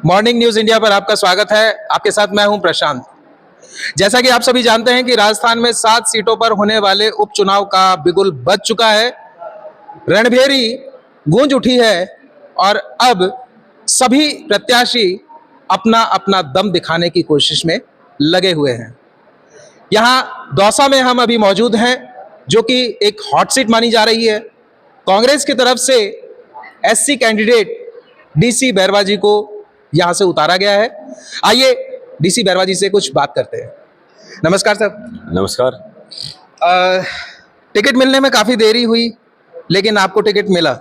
Morning news India पर आपका स्वागत है। आपके साथ मैं हूं प्रशांत। जैसा कि आप सभी जानते हैं कि राजस्थान में 7 सीटों पर होने वाले उपचुनाव का बिगुल बज चुका है, रणभेरी गूंज उठी है और अब सभी प्रत्याशी अपना अपना दम दिखाने की कोशिश में लगे हुए हैं। यहाँ दौसा में हम अभी मौजूद हैं, जो कि एक हॉट सीट मानी जा रही है। कांग्रेस की तरफ से एससी कैंडिडेट डीसी बैरवा जी को यहां से उतारा गया है। आइए डीसी बैरवा जी से कुछ बात करते हैं। नमस्कार सर। नमस्कार। टिकट मिलने में काफी देरी हुई, लेकिन आपको टिकट मिला,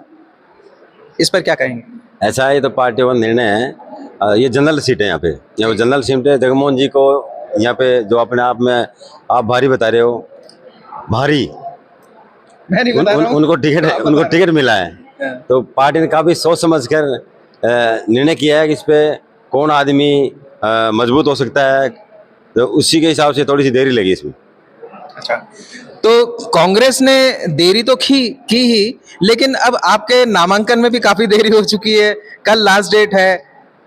इस पर क्या कहेंगे? ऐसा है, ये तो पार्टी का निर्णय है। ये जनरल सीट है। यहाँ पे जनरल सीट है। जगमोहन जी को यहाँ पे जो अपने आप में आप भारी बता रहे हो, भारी मैं नहीं बता रहा हूं। उनको टिकट मिला है। तो पार्टी ने काफी सोच समझ कर निर्णय किया है कि इस पे कौन आदमी मजबूत हो सकता है, तो उसी के हिसाब से थोड़ी सी देरी लगी इसमें। अच्छा, तो कांग्रेस ने देरी तो की ही, लेकिन अब आपके नामांकन में भी काफी देरी हो चुकी है। कल लास्ट डेट है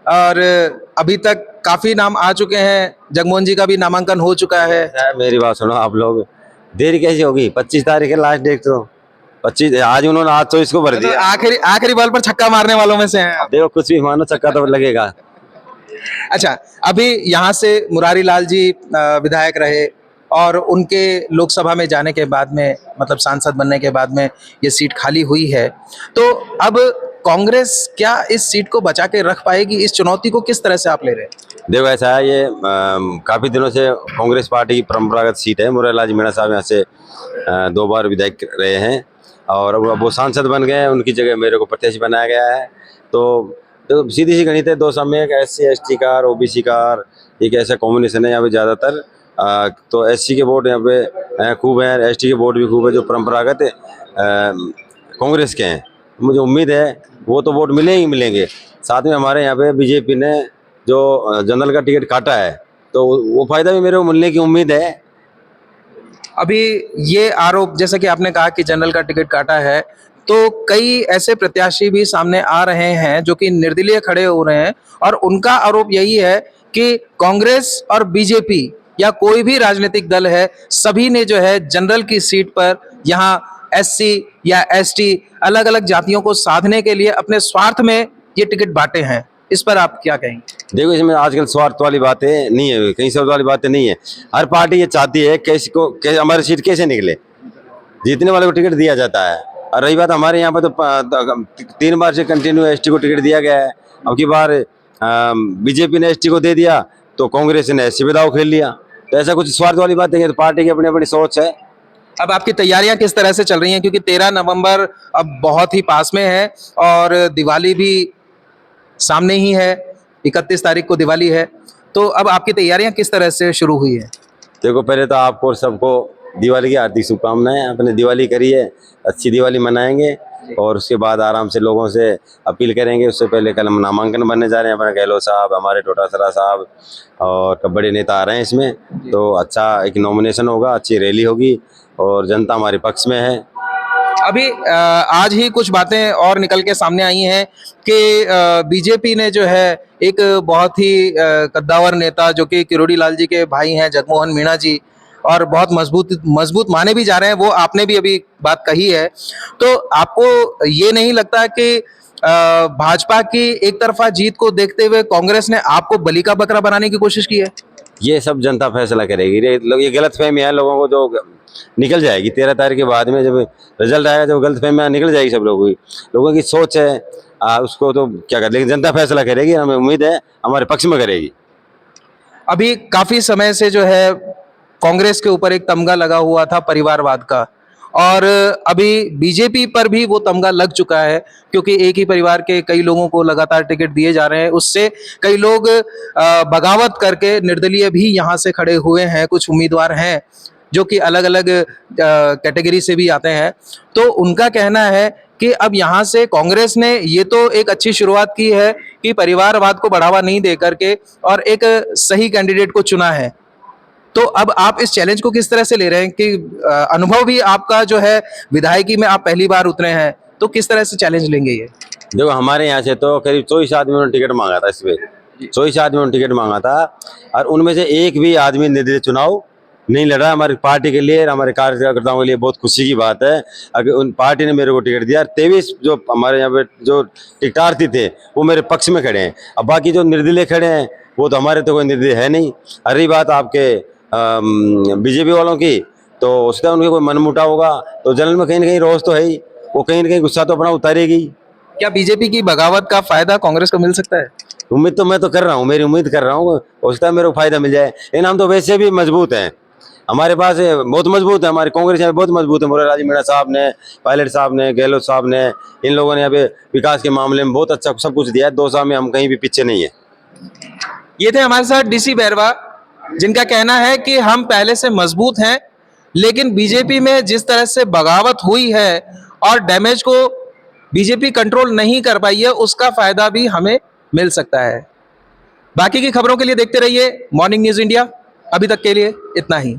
और अभी तक काफी नाम आ चुके हैं। जगमोहन जी का भी नामांकन हो चुका है। मेरी बात सुनो, आप लोग देरी कैसी होगी? 25 तारीख है लास्ट डेट। तो 25 आज उन्होंने, आज तो इसको भर दिया। आखिरी बॉल पर छक्का मारने वालों में से हैं आप। देखो, कुछ भी मानो, छक्का तो लगेगा। अच्छा, अभी यहाँ से मुरारी लाल जी विधायक रहे और उनके लोकसभा में जाने के बाद में, मतलब सांसद बनने के बाद में ये सीट खाली हुई है। तो अब कांग्रेस क्या इस सीट को बचा के रख पाएगी? इस चुनौती को किस तरह से आप ले रहे हैं? देखो, ऐसा है, ये काफी दिनों से कांग्रेस पार्टी की परंपरागत सीट है। मुरारी लाल जी मीणा साहब यहाँ से 2 बार विधायक रहे हैं और अब वो सांसद बन गए हैं। उनकी जगह मेरे को प्रत्याशी बनाया गया है। तो सीधी सी गणित है, 2 समय एक SC ST का और OBC का, एक ऐसा कॉम्बिनेशन है यहाँ पे ज़्यादातर। तो SC के वोट यहाँ पे खूब हैं, ST के वोट भी खूब है, जो परंपरागत कांग्रेस के हैं। मुझे उम्मीद है वो तो वोट मिलेंगे। साथ में हमारे यहाँ पे बीजेपी ने जो जनरल का टिकट काटा है, तो वो फायदा भी मेरे को मिलने की उम्मीद है। अभी ये आरोप, जैसा कि आपने कहा कि जनरल का टिकट काटा है, तो कई ऐसे प्रत्याशी भी सामने आ रहे हैं जो कि निर्दलीय खड़े हो रहे हैं और उनका आरोप यही है कि कांग्रेस और बीजेपी या कोई भी राजनीतिक दल है, सभी ने जो है जनरल की सीट पर यहाँ SC या ST अलग अलग जातियों को साधने के लिए अपने स्वार्थ में ये टिकट बांटे हैं। इस पर आप क्या कहेंगे? देखो, इसमें आजकल स्वार्थ वाली बातें नहीं है, कहीं स्वार्थ वाली बातें नहीं है। हर पार्टी ये चाहती है कि हमारी सीट कैसे निकले, जीतने वाले को टिकट दिया जाता है। और रही बात हमारे यहाँ पर, तो 3 बार से कंटिन्यू ST को टिकट दिया गया है। अब की बार बीजेपी ने ST को दे दिया, तो कांग्रेस ने SC पे दाव खेल लिया। तो ऐसा कुछ स्वार्थ वाली बात नहीं है। तो पार्टी की अपनी अपनी सोच है। अब आपकी तैयारियां किस तरह से चल रही हैं? क्योंकि 13 नवंबर अब बहुत ही पास में है और दिवाली भी सामने ही है। 31 तारीख को दिवाली है। तो अब आपकी तैयारियां किस तरह से शुरू हुई है? देखो, पहले तो आपको सबको दिवाली की हार्दिक शुभकामनाएं। अपने दिवाली करिए, अच्छी दिवाली मनाएंगे और उसके बाद आराम से लोगों से अपील करेंगे। उससे पहले कल हम नामांकन बनने जा रहे हैं। अपने गहलोत साहब, हमारे टोटासरा साहब और बड़े नेता आ रहे हैं इसमें। तो अच्छा एक नॉमिनेशन होगा, अच्छी रैली होगी और जनता हमारे पक्ष में है। अभी आज ही कुछ बातें और निकल के सामने आई हैं कि बीजेपी ने जो है एक बहुत ही कद्दावर नेता, जो कि किरोड़ी लाल जी के भाई हैं, जगमोहन मीणा जी, और बहुत मजबूत माने भी जा रहे हैं, वो आपने भी अभी बात कही है। तो आपको ये नहीं लगता कि भाजपा की एक तरफा जीत को देखते हुए कांग्रेस ने आपको बलि का बकरा बनाने की कोशिश की है? ये सब जनता फैसला करेगी। ये गलत फहमी है लोगों को, जो निकल जाएगी 13 तारीख के बाद में। जब रिजल्ट आएगा, जब गलत फहमियाँ निकल जाएगी सब लोगों की सोच है, उसको तो क्या कर, लेकिन जनता फैसला करेगी। हमें उम्मीद है हमारे पक्ष में करेगी। अभी काफी समय से जो है कांग्रेस के ऊपर एक तमगा लगा हुआ था परिवारवाद का, और अभी बीजेपी पर भी वो तमगा लग चुका है, क्योंकि एक ही परिवार के कई लोगों को लगातार टिकट दिए जा रहे हैं। उससे कई लोग बगावत करके निर्दलीय भी यहाँ से खड़े हुए हैं। कुछ उम्मीदवार हैं जो कि अलग अलग कैटेगरी से भी आते हैं। तो उनका कहना है कि अब यहाँ से कांग्रेस ने ये तो एक अच्छी शुरुआत की है कि परिवारवाद को बढ़ावा नहीं दे करके और एक सही कैंडिडेट को चुना है। तो अब आप इस चैलेंज को किस तरह से ले रहे हैं कि अनुभव भी आपका जो है, विधायकी में आप पहली बार उतरे हैं, तो किस तरह से चैलेंज लेंगे ये? देखो, हमारे यहाँ से तो करीब 24 आदमियों ने टिकट मांगा था इसमें। 100 से आदमी ने टिकट मांगा था और उनमें से एक भी आदमी निर्दलीय चुनाव नहीं लड़ा। हमारी पार्टी के लिए और हमारे कार्यकर्ताओं के लिए बहुत खुशी की बात है। अगर उन पार्टी ने मेरे को टिकट दिया, 23 जो हमारे यहाँ पे जो टिकटार्थी थे वो मेरे पक्ष में खड़े हैं। अब बाकी जो निर्दलीय खड़े हैं वो तो हमारे तो कोई निर्दलीय है नहीं। रही बात आपके बीजेपी वालों की, तो उसका उनके कोई मनमुटा होगा तो जनरल में कहीं ना कहीं रोष तो है ही, वो कहीं ना कहीं गुस्सा तो अपना उतारेगी। क्या बीजेपी की बगावत का फायदा कांग्रेस को मिल सकता है? उम्मीद तो मैं तो कर रहा हूँ, मेरी उम्मीद कर रहा हूँ हो सकता है मेरे को फायदा मिल जाए। लेकिन हम तो वैसे भी मजबूत हैं, हमारे पास बहुत मजबूत है, हमारी कांग्रेस यहाँ बहुत मजबूत है। मुरारी मीणा साहब ने, पायलट साहब ने, गहलोत साहब ने, इन लोगों ने यहाँ पे विकास के मामले में बहुत अच्छा सब कुछ दिया है। 2 साल में हम कहीं भी पीछे नहीं है। ये थे हमारे साथ डीसी बैरवा, जिनका कहना है कि हम पहले से मजबूत हैं, लेकिन बीजेपी में जिस तरह से बगावत हुई है और डैमेज को बीजेपी कंट्रोल नहीं कर पाई है, उसका फायदा भी हमें मिल सकता है। बाकी की खबरों के लिए देखते रहिए मॉर्निंग न्यूज इंडिया। अभी तक के लिए इतना ही।